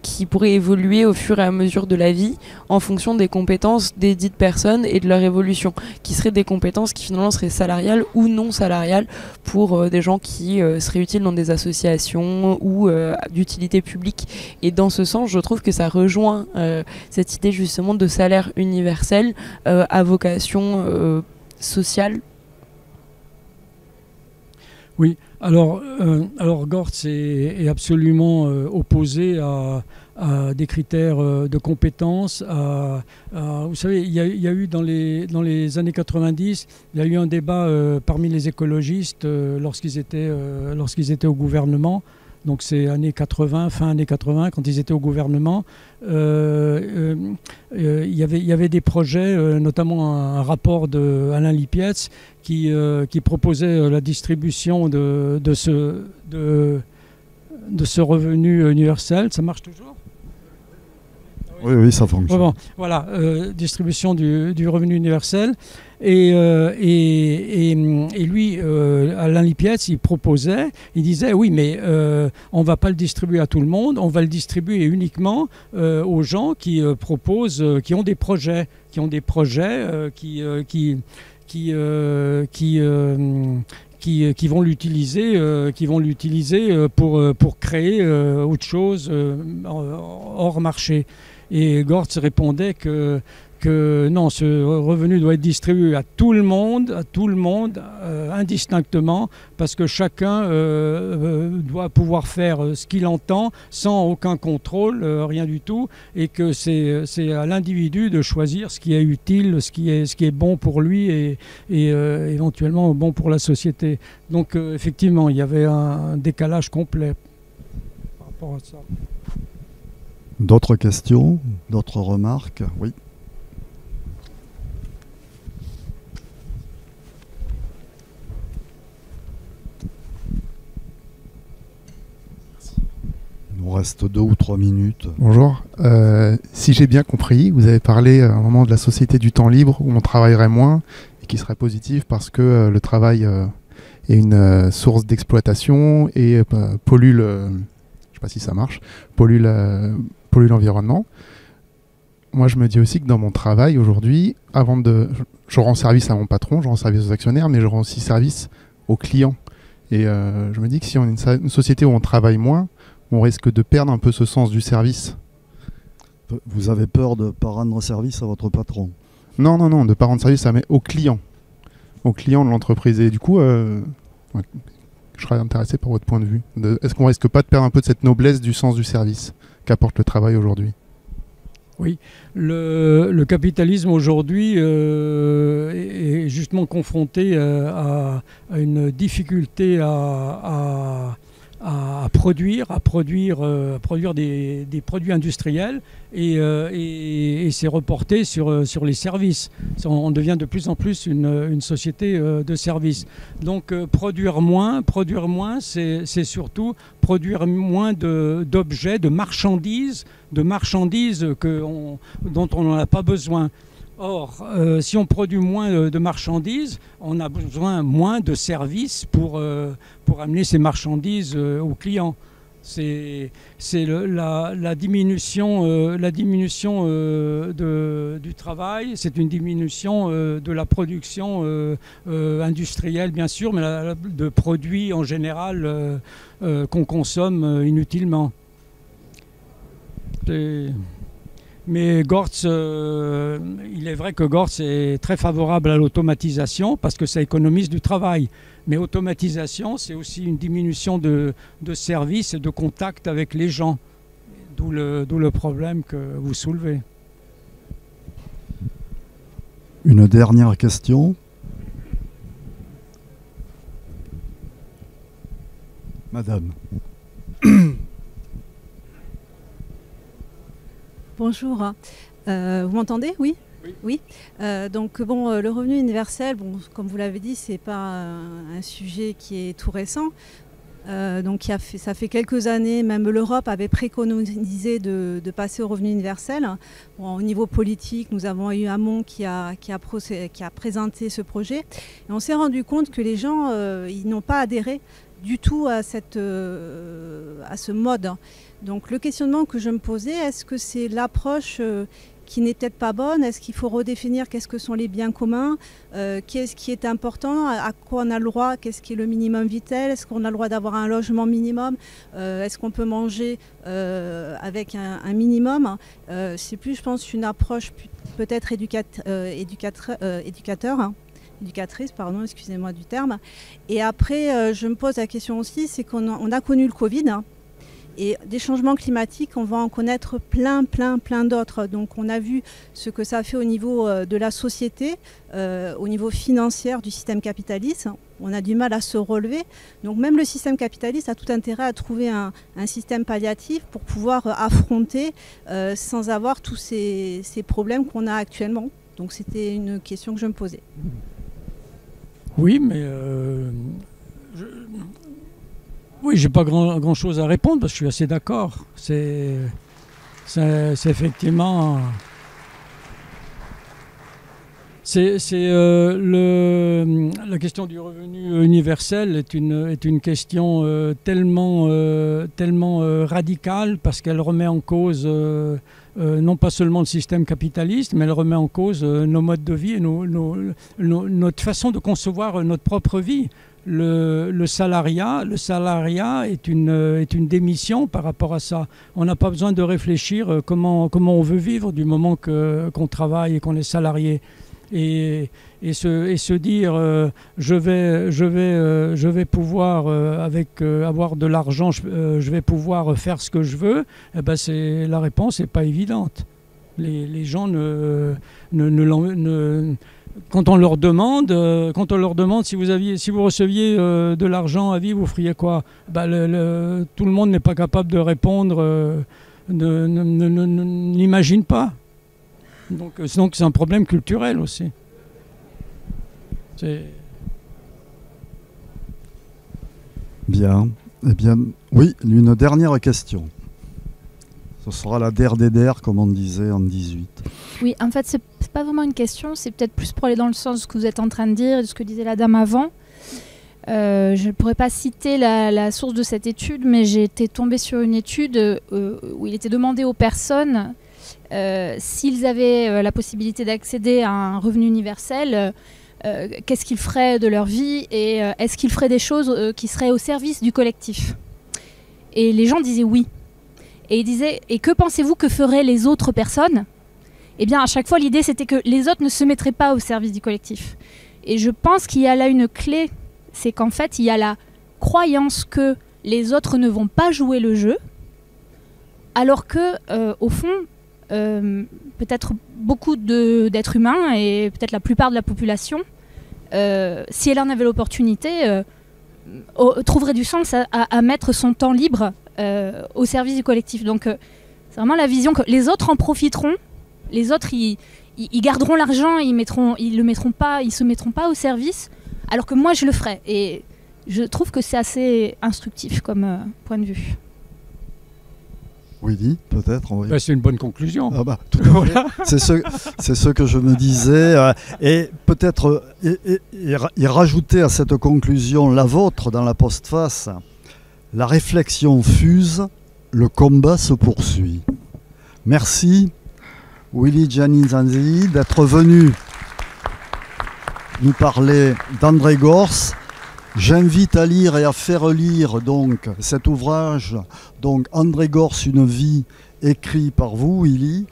qui pourrait évoluer au fur et à mesure de la vie en fonction des compétences des dites personnes et de leur évolution, qui seraient des compétences qui finalement seraient salariales ou non salariales pour des gens qui seraient utiles dans des associations ou d'utilité publique. Et dans ce sens, je trouve que ça rejoint cette idée justement de salaire universel à vocation sociale. Oui, alors Gorz est absolument opposé à des critères de compétences. Vous savez, il y a eu dans les années 90, il y a eu un débat parmi les écologistes lorsqu'ils étaient au gouvernement. donc c'est années 80, fin années 80, quand ils étaient au gouvernement. Il y avait des projets, notamment un rapport d'Alain Lipietz qui proposait la distribution de ce revenu universel. Ça marche toujours ? Oui, ça fonctionne. Bon, voilà, distribution du revenu universel. Et lui, Alain Lipietz, il disait oui, mais on ne va pas le distribuer à tout le monde, on va le distribuer uniquement aux gens qui proposent, qui ont des projets, qui vont l'utiliser pour créer autre chose hors marché. Et Gortz répondait que non, ce revenu doit être distribué à tout le monde, indistinctement, parce que chacun doit pouvoir faire ce qu'il entend sans aucun contrôle, rien du tout, et que c'est à l'individu de choisir ce qui est utile, ce qui est bon pour lui et éventuellement bon pour la société. Donc effectivement, il y avait un décalage complet par rapport à ça. D'autres questions, d'autres remarques? Oui. Il nous reste 2 ou 3 minutes. Bonjour. Si j'ai bien compris, vous avez parlé à un moment de la société du temps libre où on travaillerait moins et qui serait positive parce que le travail est une source d'exploitation et pollue je sais pas si ça marche, pollue l'environnement. Moi, je me dis aussi que dans mon travail aujourd'hui, je rends service à mon patron, je rends service aux actionnaires, mais je rends aussi service aux clients. Et je me dis que si on est une société où on travaille moins, on risque de perdre un peu ce sens du service. Vous avez peur de ne pas rendre service à votre patron? Non, de ne pas rendre service aux clients de l'entreprise. Et du coup, je serais intéressé par votre point de vue. Est-ce qu'on risque pas de perdre un peu de cette noblesse du sens du service qu'apporte le travail aujourd'hui? Oui, le capitalisme aujourd'hui est justement confronté à une difficulté à produire des produits industriels et c'est reporté sur les services. On devient de plus en plus une société de services. Donc produire moins, c'est surtout produire moins d'objets, de marchandises dont on n'en a pas besoin. Or, si on produit moins de marchandises, on a besoin moins de services pour amener ces marchandises aux clients. C'est la diminution du travail, c'est une diminution de la production industrielle, bien sûr, mais de produits en général qu'on consomme inutilement. Mais Gortz, il est vrai que Gortz est très favorable à l'automatisation parce que ça économise du travail. Mais automatisation, c'est aussi une diminution de services et de contact avec les gens. D'où le problème que vous soulevez. Une dernière question. Madame. Bonjour. Vous m'entendez? Oui. Oui. Donc bon, le revenu universel, bon, comme vous l'avez dit, c'est pas un sujet qui est tout récent. Donc ça fait quelques années, même l'Europe avait préconisé de passer au revenu universel. Bon, au niveau politique, nous avons eu Hamon qui a présenté ce projet. Et on s'est rendu compte que les gens, ils n'ont pas adhéré du tout à ce mode. Donc le questionnement que je me posais, est-ce que c'est l'approche qui n'est peut-être pas bonne? Est-ce qu'il faut redéfinir qu'est-ce que sont les biens communs, qu'est-ce qui est important, à quoi on a le droit, qu'est-ce qui est le minimum vital, est-ce qu'on a le droit d'avoir un logement minimum, est-ce qu'on peut manger avec un minimum? C'est plus, je pense, une approche peut-être éducatrice, pardon, excusez-moi du terme. Et après, je me pose la question aussi, c'est qu'on a connu le Covid, Et des changements climatiques, on va en connaître plein d'autres. Donc on a vu ce que ça fait au niveau de la société, au niveau financier du système capitaliste. On a du mal à se relever. Donc même le système capitaliste a tout intérêt à trouver un système palliatif pour pouvoir affronter sans avoir tous ces problèmes qu'on a actuellement. Donc c'était une question que je me posais. Oui, mais oui, j'ai pas grand chose à répondre parce que je suis assez d'accord. C'est effectivement. La question du revenu universel est une question tellement radicale parce qu'elle remet en cause non pas seulement le système capitaliste, mais elle remet en cause nos modes de vie et notre façon de concevoir notre propre vie. Le salariat est une démission par rapport à ça. On n'a pas besoin de réfléchir comment on veut vivre du moment qu'on travaille et qu'on est salarié. Et se dire je vais pouvoir avoir de l'argent, je vais pouvoir faire ce que je veux, eh ben la réponse n'est pas évidente. Les gens quand on leur demande si vous receviez de l'argent à vie, vous feriez quoi? Tout le monde n'est pas capable de répondre, n'imagine pas. Donc c'est un problème culturel aussi. Bien. Eh bien, oui, une dernière question. Ce sera la der des der, comme on disait en 18. Oui, en fait, c'est pas vraiment une question, c'est peut-être plus pour aller dans le sens de ce que vous êtes en train de dire et de ce que disait la dame avant. Je ne pourrais pas citer la source de cette étude, mais j'ai été tombée sur une étude où il était demandé aux personnes s'ils avaient la possibilité d'accéder à un revenu universel, qu'est-ce qu'ils feraient de leur vie et est-ce qu'ils feraient des choses qui seraient au service du collectif. Et les gens disaient oui. Et ils disaient, et que pensez-vous que feraient les autres personnes? Eh bien, à chaque fois, l'idée, c'était que les autres ne se mettraient pas au service du collectif. Et je pense qu'il y a là une clé, c'est qu'en fait, il y a la croyance que les autres ne vont pas jouer le jeu, alors que, au fond, peut-être beaucoup d'êtres humains et peut-être la plupart de la population, si elle en avait l'opportunité, trouverait du sens à mettre son temps libre au service du collectif. Donc c'est vraiment la vision que les autres en profiteront, les autres ils garderont l'argent, ils se mettront pas au service, alors que moi je le ferai. Et je trouve que c'est assez instructif comme point de vue. Willy, peut-être. C'est une bonne conclusion. Ah bah, tout voilà. C'est ce que je me disais. Et peut-être y rajouter à cette conclusion la vôtre dans la postface. La réflexion fuse, le combat se poursuit. Merci, Willy Giannini d'être venu nous parler d'André Gorz. J'invite à lire et à faire lire donc cet ouvrage, donc André Gorz, une vie, écrit par vous, Willy,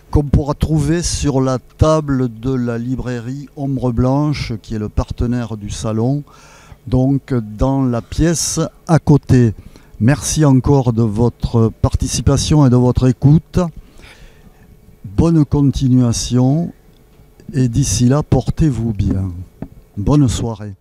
qu'on pourra trouver sur la table de la librairie Ombre Blanche, qui est le partenaire du salon, donc dans la pièce à côté. Merci encore de votre participation et de votre écoute. Bonne continuation et d'ici là, portez-vous bien. Bonne soirée.